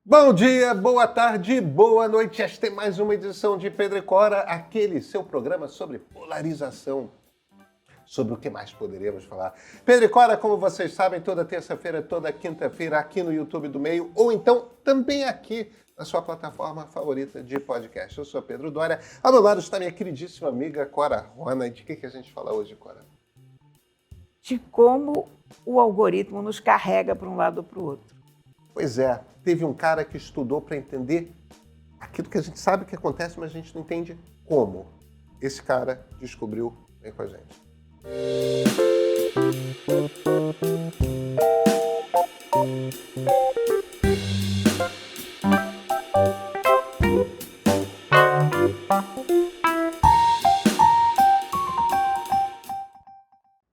Bom dia, boa tarde, boa noite. Esta é mais uma edição de Pedro e Cora, aquele seu programa sobre polarização. Sobre o que mais poderíamos falar. Pedro e Cora, como vocês sabem, toda terça-feira, toda quinta-feira, aqui no YouTube do Meio, ou então também aqui na sua plataforma favorita de podcast. Eu sou Pedro Dória. Ao meu lado está minha queridíssima amiga Cora Rona. De que a gente fala hoje, Cora? De como o algoritmo nos carrega para um lado ou para o outro. Pois é, teve um cara que estudou para entender aquilo que a gente sabe que acontece, mas a gente não entende como. Esse cara descobriu, vem com a gente.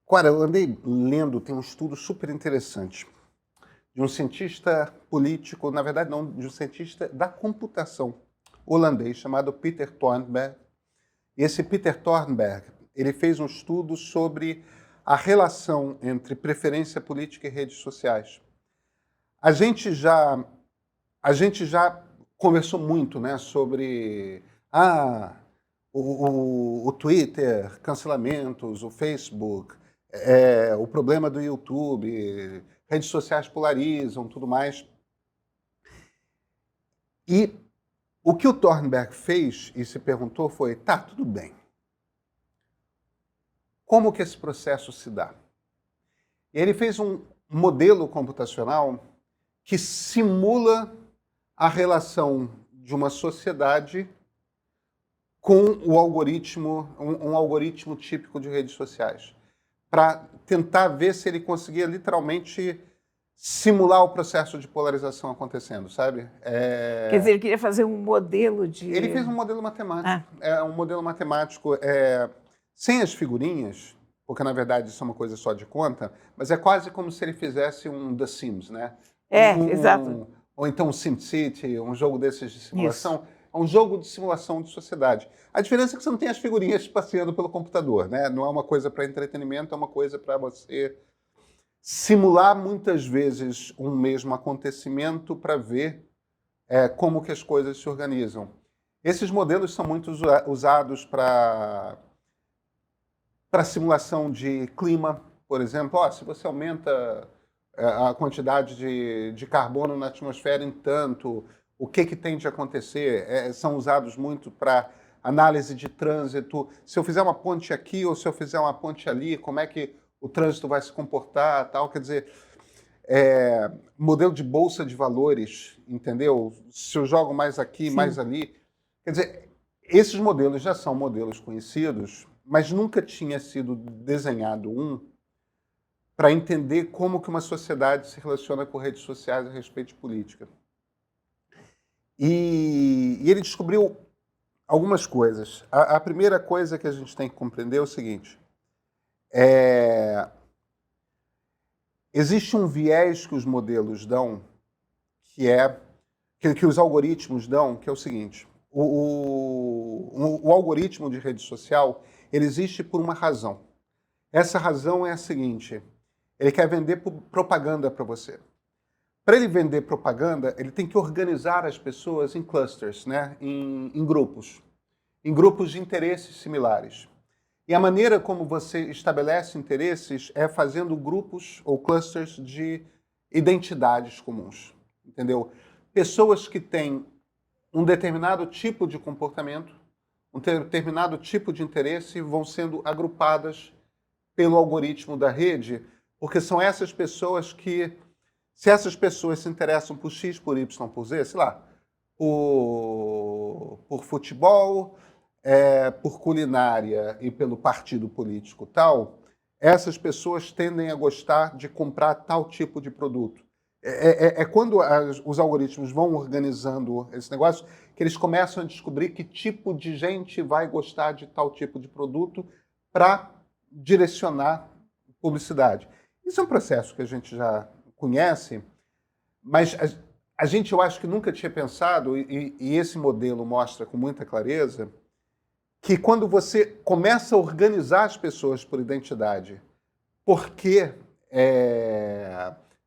Cara, eu andei lendo, tem um estudo super interessante de um cientista político, na verdade não, de um cientista da computação holandês chamado Peter Thornberg. E esse Peter Thornberg, ele fez um estudo sobre a relação entre preferência política e redes sociais. A gente já conversou muito, né, sobre o Twitter, cancelamentos, o Facebook, o problema do YouTube, redes sociais polarizam, tudo mais. E o que o Thornberg fez e se perguntou foi, tá, tudo bem. Como que esse processo se dá? E ele fez um modelo computacional que simula a relação de uma sociedade com o algoritmo, um algoritmo típico de redes sociais, para tentar ver se ele conseguia literalmente simular o processo de polarização acontecendo, sabe? Quer dizer, ele queria fazer um modelo de... Ele fez um modelo matemático, um modelo matemático sem as figurinhas, porque na verdade isso é uma coisa só de conta, mas é quase como se ele fizesse um The Sims, né? Exato. Ou então um SimCity, um jogo desses de simulação. Isso. É um jogo de simulação de sociedade. A diferença é que você não tem as figurinhas passeando pelo computador, né? Não é uma coisa para entretenimento, é uma coisa para você simular muitas vezes um mesmo acontecimento para ver como que as coisas se organizam. Esses modelos são muito usados para simulação de clima, por exemplo. Se você aumenta a quantidade de carbono na atmosfera em tanto, o que tem de acontecer? São usados muito para análise de trânsito. Se eu fizer uma ponte aqui ou se eu fizer uma ponte ali, como é que o trânsito vai se comportar, tal? Quer dizer, modelo de bolsa de valores, entendeu? Se eu jogo mais aqui, Sim. mais ali. Quer dizer, esses modelos já são modelos conhecidos, mas nunca tinha sido desenhado um para entender como que uma sociedade se relaciona com redes sociais a respeito de política. E ele descobriu algumas coisas. A primeira coisa que a gente tem que compreender é o seguinte. Existe um viés que os modelos dão, que os algoritmos dão, que é o seguinte. O algoritmo de rede social, ele existe por uma razão. Essa razão é a seguinte. Ele quer vender propaganda para você. Para ele vender propaganda, ele tem que organizar as pessoas em clusters, né? em grupos de interesses similares. E a maneira como você estabelece interesses é fazendo grupos ou clusters de identidades comuns, entendeu? Pessoas que têm um determinado tipo de comportamento, um determinado tipo de interesse vão sendo agrupadas pelo algoritmo da rede, porque são essas pessoas que, se essas pessoas se interessam por X, por Y, por Z, sei lá, por futebol, por culinária e pelo partido político tal, essas pessoas tendem a gostar de comprar tal tipo de produto. Quando os algoritmos vão organizando esse negócio que eles começam a descobrir que tipo de gente vai gostar de tal tipo de produto para direcionar publicidade. Isso é um processo que a gente já conhece, mas a gente, eu acho que nunca tinha pensado, e esse modelo mostra com muita clareza, que quando você começa a organizar as pessoas por identidade, porque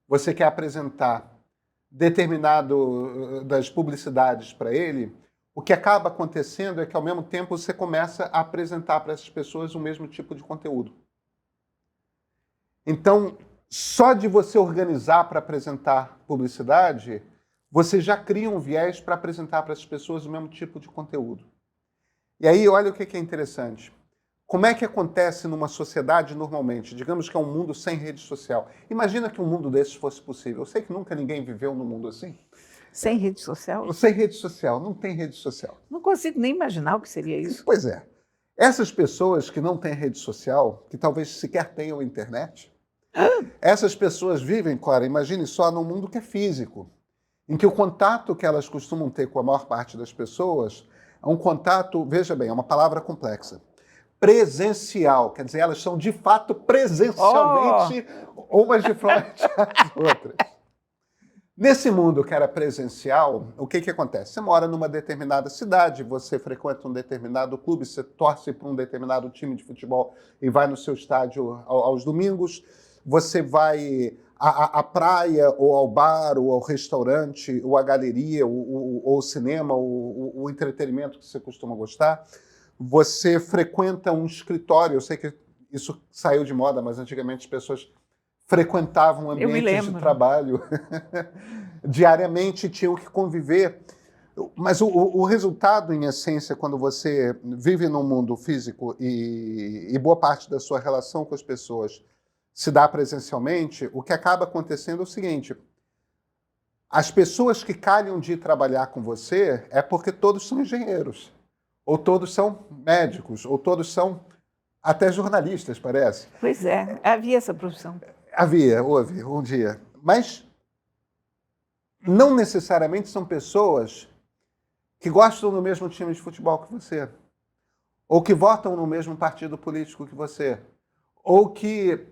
você quer apresentar determinado das publicidades para ele, o que acaba acontecendo é que, ao mesmo tempo, você começa a apresentar para essas pessoas o mesmo tipo de conteúdo. Então, só de você organizar para apresentar publicidade, você já cria um viés para apresentar para essas pessoas o mesmo tipo de conteúdo. E aí, olha o que é interessante. Como é que acontece numa sociedade normalmente? Digamos que é um mundo sem rede social. Imagina que um mundo desses fosse possível. Eu sei que nunca ninguém viveu num mundo assim. Sem rede social? Sem rede social, não tem rede social. Não consigo nem imaginar o que seria isso. Pois é. Essas pessoas que não têm rede social, que talvez sequer tenham internet, essas pessoas vivem, Clara, imagine só, num mundo que é físico, em que o contato que elas costumam ter com a maior parte das pessoas é um contato, veja bem, é uma palavra complexa, presencial, quer dizer, elas são de fato presencialmente umas de frente às outras. Nesse mundo que era presencial, o que acontece? Você mora numa determinada cidade, você frequenta um determinado clube, você torce para um determinado time de futebol e vai no seu estádio aos domingos, você vai à praia, ou ao bar, ou ao restaurante, ou à galeria, ou ao cinema, ou o entretenimento que você costuma gostar. Você frequenta um escritório, eu sei que isso saiu de moda, mas antigamente as pessoas frequentavam ambientes de trabalho diariamente, tinham que conviver. Mas o resultado, em essência, quando você vive num mundo físico e boa parte da sua relação com as pessoas se dá presencialmente, o que acaba acontecendo é o seguinte: as pessoas que calham de trabalhar com você é porque todos são engenheiros, ou todos são médicos, ou todos são até jornalistas, parece. Pois é, havia essa profissão. Houve um dia. Mas não necessariamente são pessoas que gostam do mesmo time de futebol que você, ou que votam no mesmo partido político que você, ou que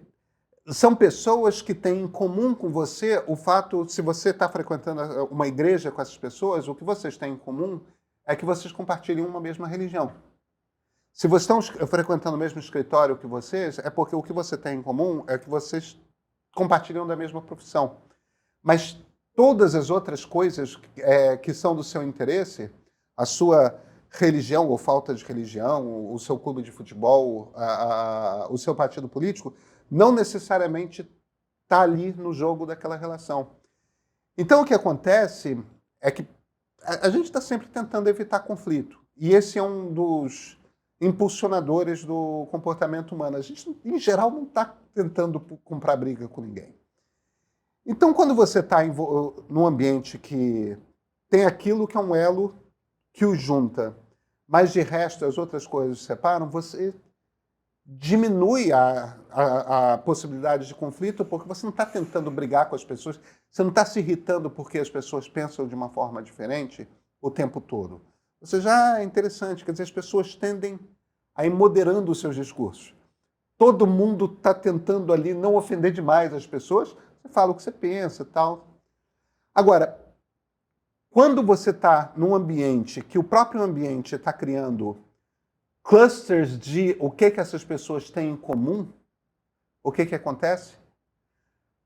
são pessoas que têm em comum com você o fato, se você está frequentando uma igreja com essas pessoas, o que vocês têm em comum é que vocês compartilham uma mesma religião. Se vocês estão frequentando o mesmo escritório que vocês, é porque o que você tem em comum é que vocês compartilham da mesma profissão. Mas todas as outras coisas que são do seu interesse, a sua religião ou falta de religião, o seu clube de futebol, o seu partido político, não necessariamente está ali no jogo daquela relação. Então, o que acontece é que a gente está sempre tentando evitar conflito. E esse é um dos impulsionadores do comportamento humano. A gente, em geral, não está tentando comprar briga com ninguém. Então, quando você está num ambiente que tem aquilo que é um elo que o junta, mas de resto as outras coisas separam, você diminui a possibilidade de conflito, porque você não está tentando brigar com as pessoas, você não está se irritando porque as pessoas pensam de uma forma diferente o tempo todo. Você já é interessante, quer dizer, as pessoas tendem a ir moderando os seus discursos. Todo mundo está tentando ali não ofender demais as pessoas, você fala o que você pensa e tal. Agora, quando você está num ambiente que o próprio ambiente está criando clusters de o que essas pessoas têm em comum, o que acontece?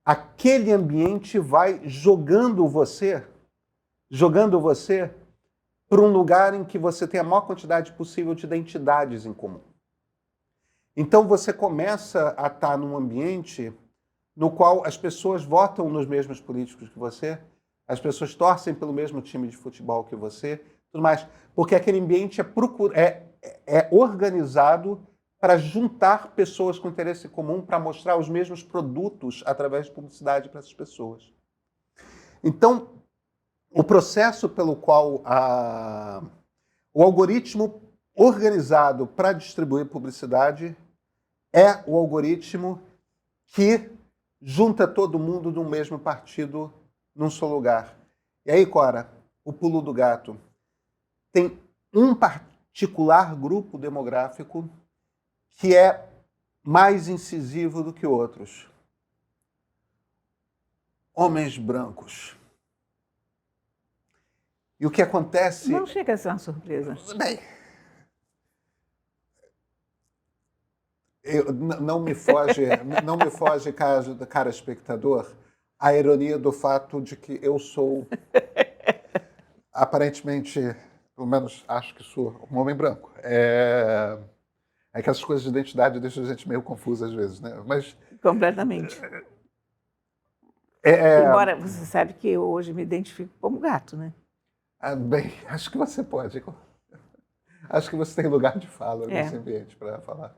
Aquele ambiente vai jogando você para um lugar em que você tem a maior quantidade possível de identidades em comum. Então você começa a estar num ambiente no qual as pessoas votam nos mesmos políticos que você, as pessoas torcem pelo mesmo time de futebol que você, tudo mais, porque aquele ambiente é organizado para juntar pessoas com interesse comum, para mostrar os mesmos produtos através de publicidade para essas pessoas. Então, o processo pelo qual o algoritmo organizado para distribuir publicidade é o algoritmo que junta todo mundo num mesmo partido, num só lugar. E aí, Cora, o pulo do gato. Tem um particular grupo demográfico que é mais incisivo do que outros. Homens brancos. E o que acontece... Não chega a ser uma surpresa. Bem, não me foge, cara espectador, a ironia do fato de que eu sou, aparentemente, pelo menos acho que sou, um homem branco. É que essas coisas de identidade deixam a gente meio confusa às vezes, né? Mas Completamente. é, Embora você sabe que eu hoje me identifico como gato, né? bem, acho que você pode. Acho que você tem lugar de fala nesse ambiente para falar.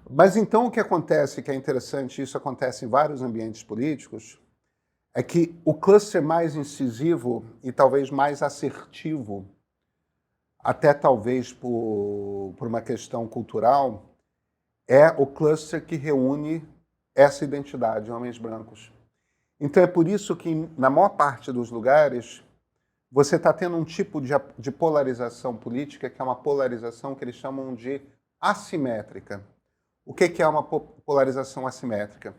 Mas então o que acontece, que é interessante, isso acontece em vários ambientes políticos, é que o cluster mais incisivo e talvez mais assertivo, até talvez por uma questão cultural, é o cluster que reúne essa identidade, homens brancos. Então é por isso que, na maior parte dos lugares, você está tendo um tipo de polarização política, que é uma polarização que eles chamam de assimétrica. O que é uma polarização assimétrica?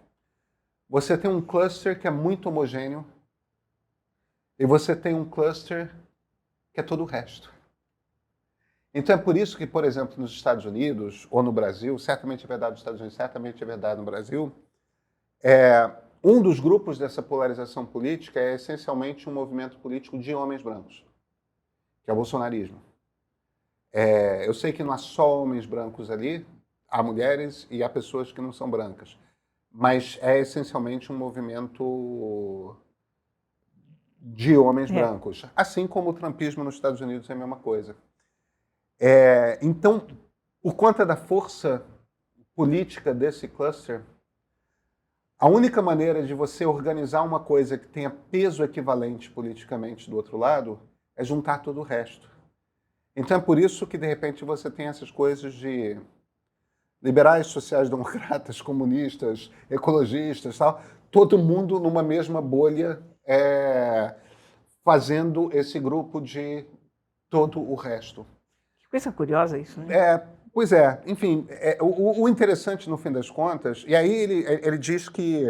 Você tem um cluster que é muito homogêneo e você tem um cluster que é todo o resto. Então é por isso que, por exemplo, nos Estados Unidos ou no Brasil, certamente é verdade nos Estados Unidos, certamente é verdade no Brasil, um dos grupos dessa polarização política é essencialmente um movimento político de homens brancos, que é o bolsonarismo. Eu sei que não há só homens brancos ali, há mulheres e há pessoas que não são brancas, mas é essencialmente um movimento de homens brancos, assim como o trumpismo nos Estados Unidos é a mesma coisa. Então, por conta da força política desse cluster, a única maneira de você organizar uma coisa que tenha peso equivalente politicamente do outro lado é juntar todo o resto. Então é por isso que, de repente, você tem essas coisas de liberais, sociais-democratas, comunistas, ecologistas, tal, todo mundo numa mesma bolha fazendo esse grupo de todo o resto. Que coisa curiosa isso, né? Pois é, enfim, o interessante no fim das contas, e aí ele diz que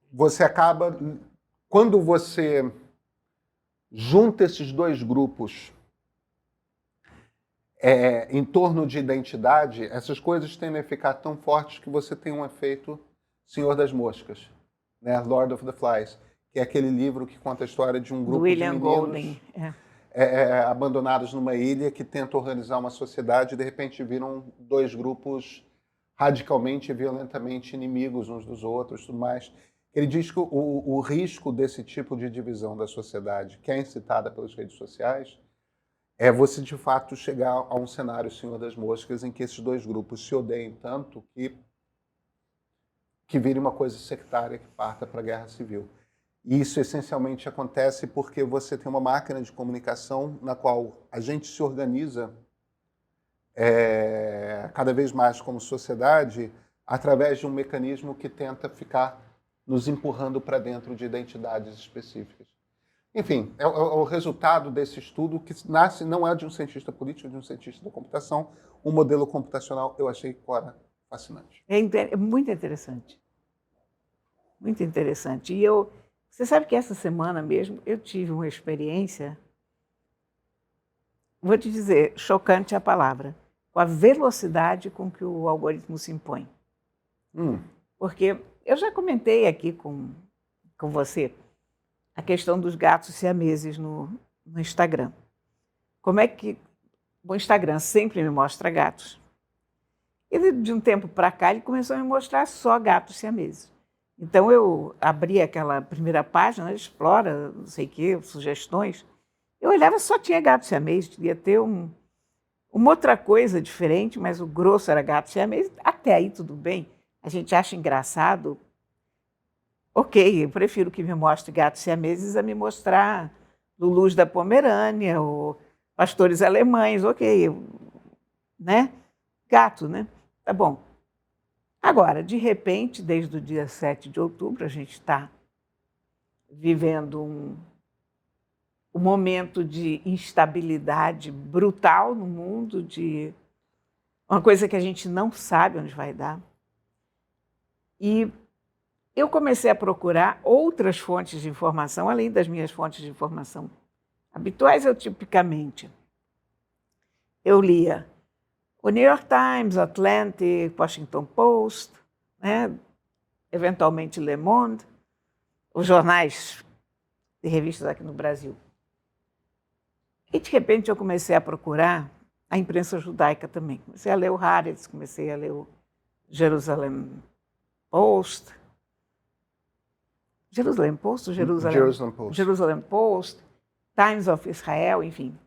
você acaba, quando você junta esses dois grupos em torno de identidade, essas coisas tendem a ficar tão fortes que você tem um efeito Senhor das Moscas, né? Lord of the Flies, que é aquele livro que conta a história de um grupo de meninos Golding. abandonados numa ilha que tentam organizar uma sociedade e de repente viram dois grupos radicalmente e violentamente inimigos uns dos outros, tudo mais. Ele diz que o risco desse tipo de divisão da sociedade, que é incitada pelas redes sociais, é você de fato chegar a um cenário Senhor das Moscas em que esses dois grupos se odeiem tanto que vire uma coisa sectária que parta para a guerra civil. E isso essencialmente acontece porque você tem uma máquina de comunicação na qual a gente se organiza cada vez mais como sociedade através de um mecanismo que tenta ficar nos empurrando para dentro de identidades específicas. Enfim, é o resultado desse estudo que nasce, não é de um cientista político, é de um cientista da computação. Um modelo computacional eu achei, Cora, fascinante. É muito interessante. Muito interessante. E você sabe que essa semana mesmo eu tive uma experiência, vou te dizer, chocante é a palavra, com a velocidade com que o algoritmo se impõe. Porque eu já comentei aqui com você a questão dos gatos siameses no Instagram. Como é que o Instagram sempre me mostra gatos. E de um tempo para cá ele começou a me mostrar só gatos siameses. Então eu abri aquela primeira página, explora, não sei o quê, sugestões. Eu olhava, só tinha gato siamês, devia ter uma outra coisa diferente, mas o grosso era gato siamês. Até aí tudo bem. A gente acha engraçado. Ok, eu prefiro que me mostre gatos siameses a me mostrar Lulus da Pomerânia ou pastores alemães, ok, né? Gato, né? Tá bom. Agora, de repente, desde o dia 7 de outubro, a gente está vivendo um momento de instabilidade brutal no mundo, de uma coisa que a gente não sabe onde vai dar. E eu comecei a procurar outras fontes de informação, além das minhas fontes de informação habituais. Tipicamente, eu lia o New York Times, Atlantic, Washington Post, né? eventualmente Le Monde, os jornais e revistas aqui no Brasil. E, de repente, eu comecei a procurar a imprensa judaica também. Comecei a ler o Haaretz, comecei a ler o Jerusalem Post. Jerusalem Post? Jerusalem Post. Jerusalem Post, Times of Israel, enfim.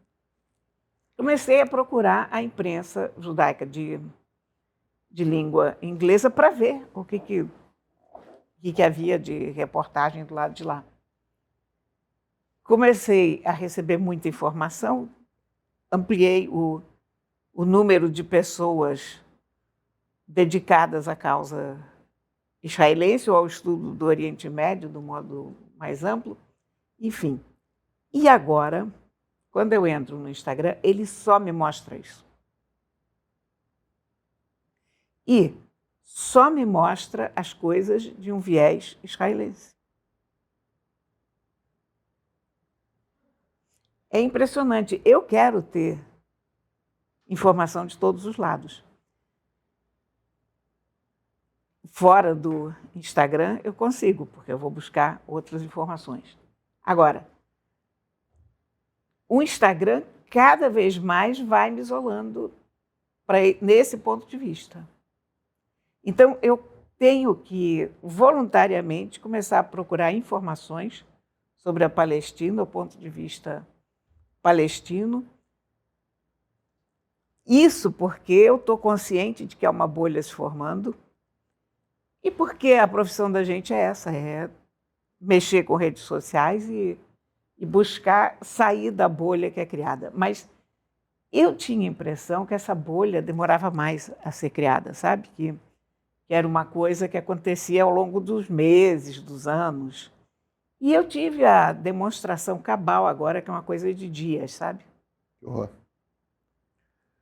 Comecei a procurar a imprensa judaica de língua inglesa para ver o que havia de reportagem do lado de lá. Comecei a receber muita informação, ampliei o número de pessoas dedicadas à causa israelense ou ao estudo do Oriente Médio, do modo mais amplo, enfim. E agora, quando eu entro no Instagram, ele só me mostra isso. E só me mostra as coisas de um viés israelense. É impressionante. Eu quero ter informação de todos os lados. Fora do Instagram, eu consigo, porque eu vou buscar outras informações. Agora, o Instagram cada vez mais vai me isolando nesse ponto de vista. Então, eu tenho que, voluntariamente, começar a procurar informações sobre a Palestina, do ponto de vista palestino. Isso porque eu estou consciente de que há uma bolha se formando e porque a profissão da gente é essa, é mexer com redes sociais e buscar sair da bolha que é criada. Mas eu tinha a impressão que essa bolha demorava mais a ser criada, sabe? Que era uma coisa que acontecia ao longo dos meses, dos anos. E eu tive a demonstração cabal agora, que é uma coisa de dias, sabe? Uhum.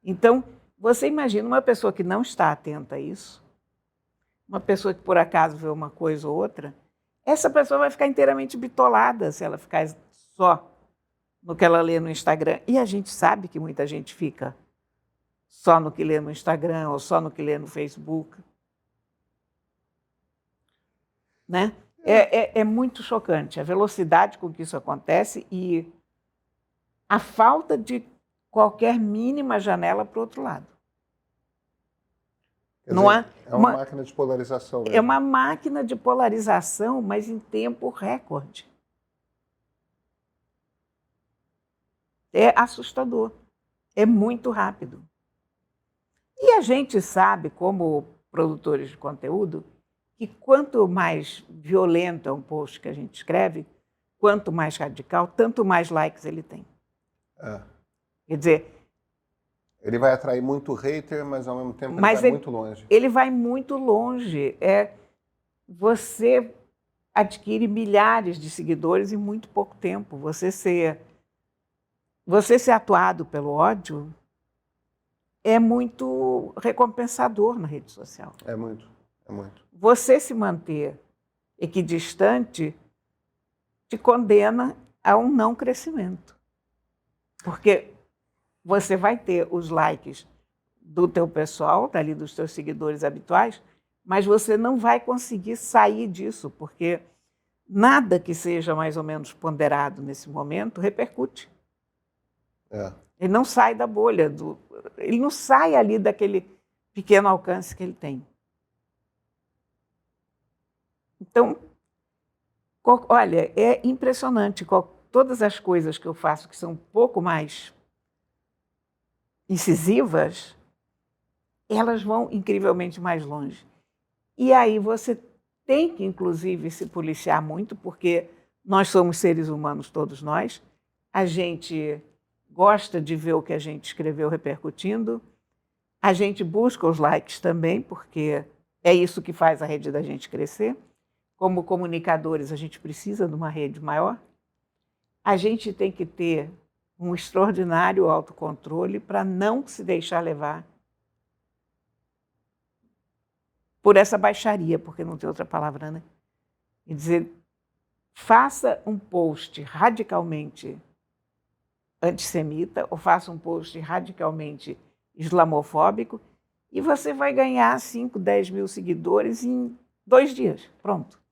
Então, você imagina uma pessoa que não está atenta a isso, uma pessoa que por acaso vê uma coisa ou outra, essa pessoa vai ficar inteiramente bitolada se ela ficar só no que ela lê no Instagram. E a gente sabe que muita gente fica só no que lê no Instagram ou só no que lê no Facebook. Né? É muito chocante a velocidade com que isso acontece e a falta de qualquer mínima janela para o outro lado. É uma máquina de polarização. Mesmo. É uma máquina de polarização, mas em tempo recorde. É assustador. É muito rápido. E a gente sabe, como produtores de conteúdo, que quanto mais violento é um post que a gente escreve, quanto mais radical, tanto mais likes ele tem. Quer dizer... Ele vai atrair muito hater, mas ao mesmo tempo ele vai muito longe. Ele vai muito longe. Você adquire milhares de seguidores em muito pouco tempo. Você ser atuado pelo ódio é muito recompensador na rede social. É muito. Você se manter equidistante te condena a um não crescimento. Porque você vai ter os likes do teu pessoal, dali dos teus seguidores habituais, mas você não vai conseguir sair disso, porque nada que seja mais ou menos ponderado nesse momento repercute. Ele não sai da bolha, ele não sai ali daquele pequeno alcance que ele tem. Então, olha, é impressionante. Todas as coisas que eu faço que são um pouco mais incisivas, elas vão incrivelmente mais longe. E aí você tem que, inclusive, se policiar muito, porque nós somos seres humanos, todos nós. A gente gosta de ver o que a gente escreveu repercutindo. A gente busca os likes também, porque é isso que faz a rede da gente crescer. Como comunicadores, a gente precisa de uma rede maior. A gente tem que ter um extraordinário autocontrole para não se deixar levar por essa baixaria, porque não tem outra palavra, né? Quer dizer, faça um post radicalmente antissemita ou faça um post radicalmente islamofóbico e você vai ganhar 5, 10 mil seguidores em 2 dias, pronto.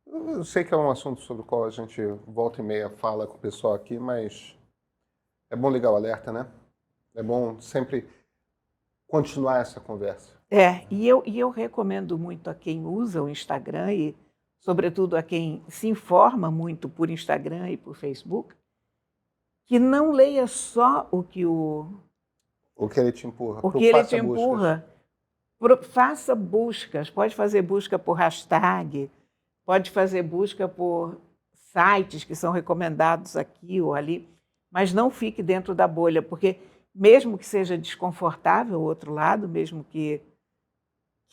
Eu sei que é um assunto sobre o qual a gente volta e meia fala com o pessoal aqui, mas é bom ligar o alerta, né? É bom sempre continuar essa conversa. E eu recomendo muito a quem usa o Instagram e, sobretudo, a quem se informa muito por Instagram e por Facebook, que não leia só o que ele te empurra. O que ele te empurra. Faça buscas. Pode fazer busca por hashtag, pode fazer busca por sites que são recomendados aqui ou ali, mas não fique dentro da bolha, porque mesmo que seja desconfortável o outro lado, mesmo que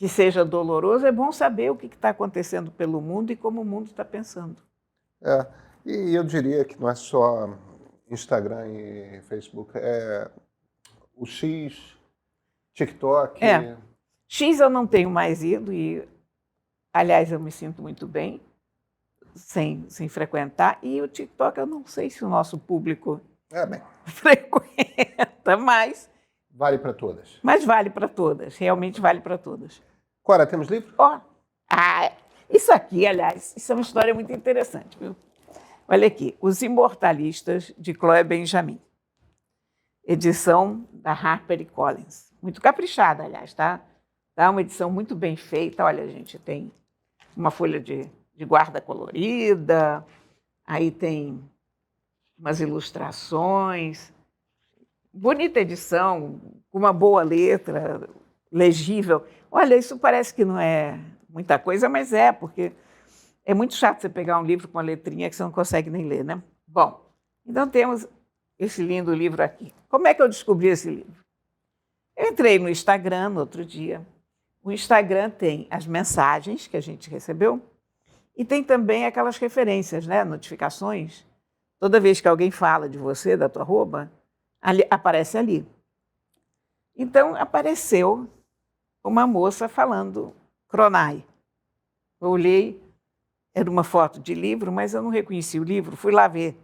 seja doloroso, é bom saber o que está acontecendo pelo mundo e como o mundo está pensando. E eu diria que não é só Instagram e Facebook, é o X, TikTok. X eu não tenho mais ido e, aliás, eu me sinto muito bem sem frequentar. E o TikTok eu não sei se o nosso público frequenta, mas... Vale para todas. Mas vale para todas, realmente vale para todas. Cora, temos livro? Isso aqui, aliás, isso é uma história muito interessante, viu? Olha aqui, Os Imortalistas, de Chloé Benjamin. Edição da HarperCollins. Muito caprichada, aliás, tá? Tá uma edição muito bem feita. Olha, gente, tem uma folha de guarda colorida, aí tem umas ilustrações. Bonita edição, com uma boa letra, legível. Olha, isso parece que não é muita coisa, mas porque é muito chato você pegar um livro com uma letrinha que você não consegue nem ler, né? Bom, então temos esse lindo livro aqui. Como é que eu descobri esse livro? Eu entrei no Instagram no outro dia. O Instagram tem as mensagens que a gente recebeu e tem também aquelas referências, né? Notificações. Toda vez que alguém fala de você, da tua arroba, aparece ali. Então, apareceu uma moça falando Cronai. Eu olhei, era uma foto de livro, mas eu não reconheci o livro, fui lá ver.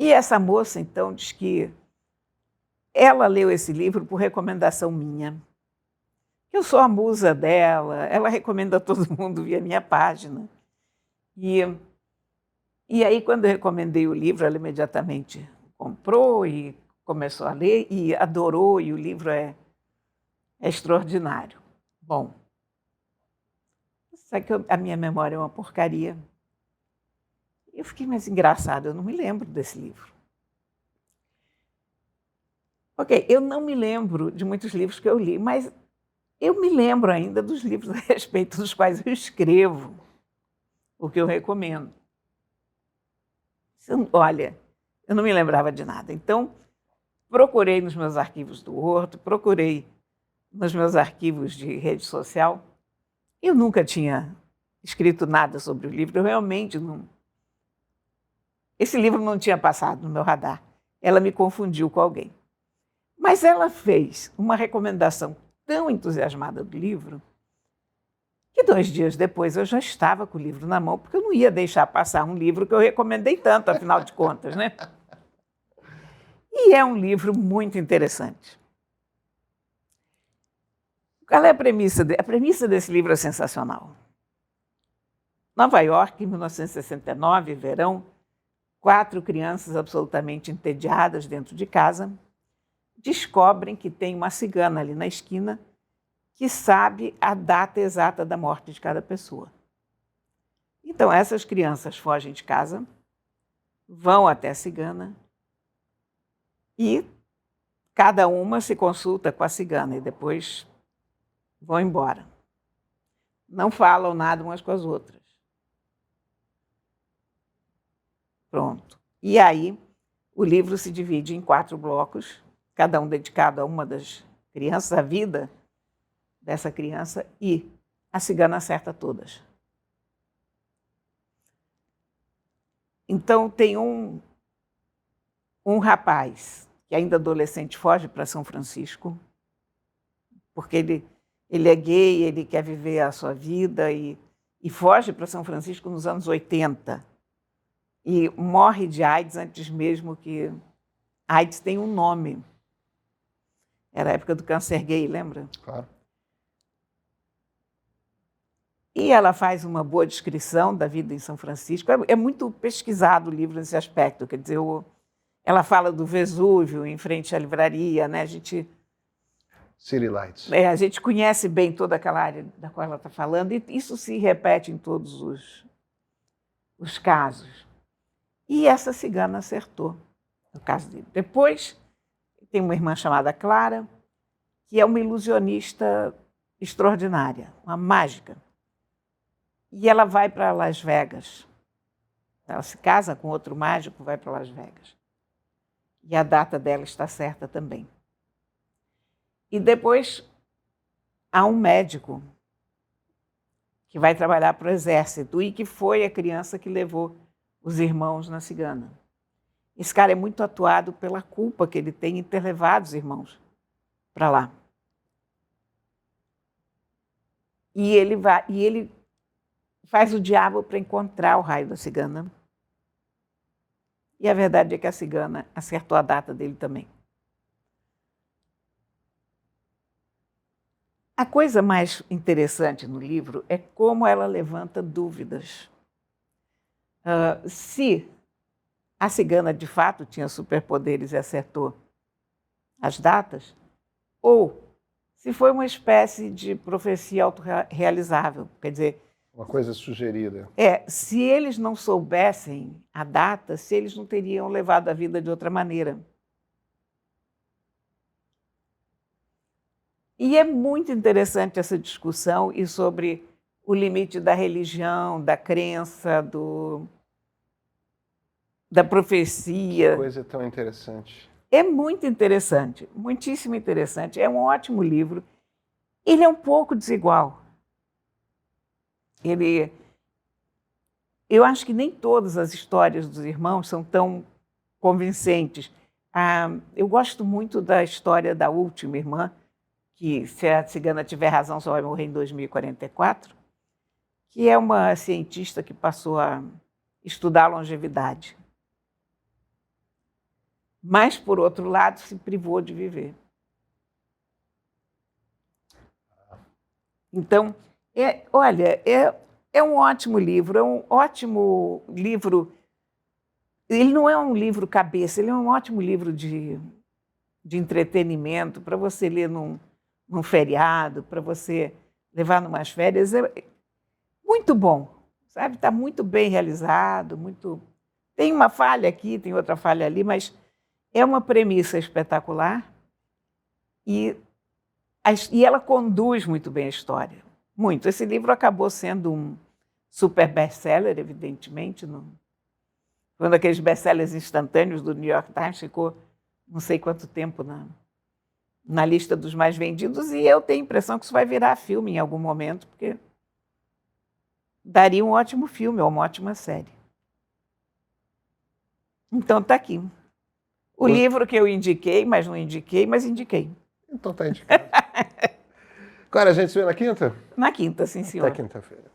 E essa moça, então, diz que ela leu esse livro por recomendação minha. Eu sou a musa dela, ela recomenda a todo mundo via minha página. E aí, quando eu recomendei o livro, ela imediatamente comprou e começou a ler e adorou, e o livro é extraordinário. Bom, só que a minha memória é uma porcaria. Eu fiquei mais engraçada, eu não me lembro desse livro. Ok, eu não me lembro de muitos livros que eu li, mas eu me lembro ainda dos livros a respeito dos quais eu escrevo, o que eu recomendo. Olha, eu não me lembrava de nada. Então, procurei nos meus arquivos do Word, procurei nos meus arquivos de rede social. Eu nunca tinha escrito nada sobre o livro, eu realmente não... Esse livro não tinha passado no meu radar. Ela me confundiu com alguém. Mas ela fez uma recomendação tão entusiasmada do livro que 2 dias depois eu já estava com o livro na mão, porque eu não ia deixar passar um livro que eu recomendei tanto, afinal de contas, né? E é um livro muito interessante. Qual é a premissa? A premissa desse livro é sensacional. Nova York, em 1969, verão, 4 crianças absolutamente entediadas dentro de casa descobrem que tem uma cigana ali na esquina que sabe a data exata da morte de cada pessoa. Então, essas crianças fogem de casa, vão até a cigana e cada uma se consulta com a cigana e depois vão embora. Não falam nada umas com as outras. Pronto. E aí, o livro se divide em 4 blocos, cada um dedicado a uma das crianças, a vida dessa criança, e a cigana acerta todas. Então, tem um rapaz que, ainda adolescente, foge para São Francisco, porque ele é gay, ele quer viver a sua vida, e foge para São Francisco nos anos 80. E morre de AIDS antes mesmo que... AIDS tem um nome. Era a época do câncer gay, lembra? Claro. E ela faz uma boa descrição da vida em São Francisco. É muito pesquisado o livro nesse aspecto. Quer dizer, ela fala do Vesúvio em frente à livraria, né? City Lights. A gente conhece bem toda aquela área da qual ela está falando, e isso se repete em todos os casos. E essa cigana acertou no caso dele. Depois, tem uma irmã chamada Clara, que é uma ilusionista extraordinária, uma mágica. E ela vai para Las Vegas. Ela se casa com outro mágico, vai para Las Vegas. E a data dela está certa também. E depois há um médico que vai trabalhar para o exército e que foi a criança que levou os irmãos na cigana. Esse cara é muito atuado pela culpa que ele tem em ter levado os irmãos para lá. E ele faz o diabo para encontrar o raio da cigana. E a verdade é que a cigana acertou a data dele também. A coisa mais interessante no livro é como ela levanta dúvidas. Se a cigana de fato tinha superpoderes e acertou as datas, ou se foi uma espécie de profecia autorrealizável, quer dizer... Uma coisa sugerida. Se eles não soubessem a data, se eles não teriam levado a vida de outra maneira. E é muito interessante essa discussão e sobre o limite da religião, da crença, da profecia. Que coisa tão interessante. É muito interessante, muitíssimo interessante. É um ótimo livro. Ele é um pouco desigual. Eu acho que nem todas as histórias dos irmãos são tão convincentes. Eu gosto muito da história da última irmã, que, se a cigana tiver razão, só vai morrer em 2044, que é uma cientista que passou a estudar a longevidade. Mas, por outro lado, se privou de viver. Então, é um ótimo livro, Ele não é um livro cabeça, ele é um ótimo livro de entretenimento para você ler num feriado, para você levar numas férias. É muito bom, sabe? Está muito bem realizado, tem uma falha aqui, tem outra falha ali, mas é uma premissa espetacular e ela conduz muito bem a história. Muito. Esse livro acabou sendo um super best-seller, evidentemente. Foi um daqueles best-sellers instantâneos do New York Times, ficou não sei quanto tempo na lista dos mais vendidos, e eu tenho a impressão que isso vai virar filme em algum momento, porque daria um ótimo filme ou uma ótima série. Então, está aqui. O livro que eu indiquei, mas não indiquei, mas indiquei. Então está indicado. Agora a gente se vê na quinta? Na quinta, sim, senhor. Até quinta-feira.